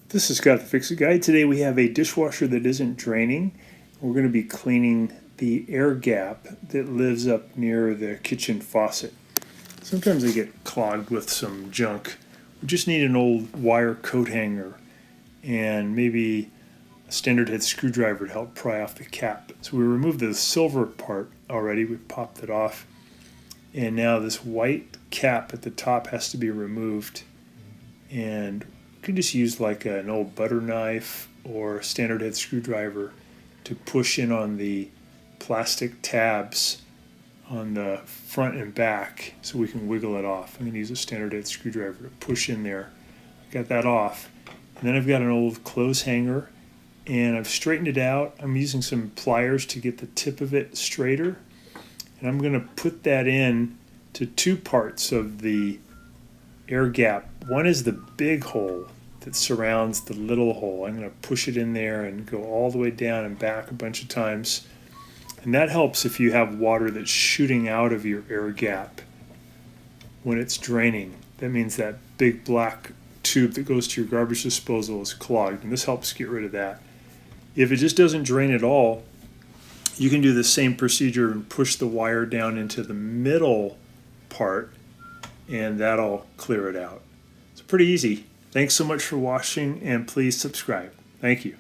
This is Scott the Fix-It Guy. Today we have a dishwasher that isn't draining. We're going to be cleaning the air gap that lives up near the kitchen faucet. Sometimes they get clogged with some junk. We just need an old wire coat hanger and maybe a standard head screwdriver to help pry off the cap. So we removed the silver part already. We popped it off. And now this white cap at the top has to be removed. And you can just use like an old butter knife or a standard head screwdriver to push in on the plastic tabs on the front and back so we can wiggle it off. I'm going to use a standard head screwdriver to push in there. Got that off. And then I've got an old clothes hanger and I've straightened it out. I'm using some pliers to get the tip of it straighter. And I'm going to put that in to two parts of the air gap. One is the big hole that surrounds the little hole. I'm going to push it in there and go all the way down and back a bunch of times. And that helps if you have water that's shooting out of your air gap when it's draining. That means that big black tube that goes to your garbage disposal is clogged, and this helps get rid of that. If it just doesn't drain at all, you can do the same procedure and push the wire down into the middle part, and that'll clear it out. It's pretty easy. Thanks so much for watching, and please subscribe. Thank you.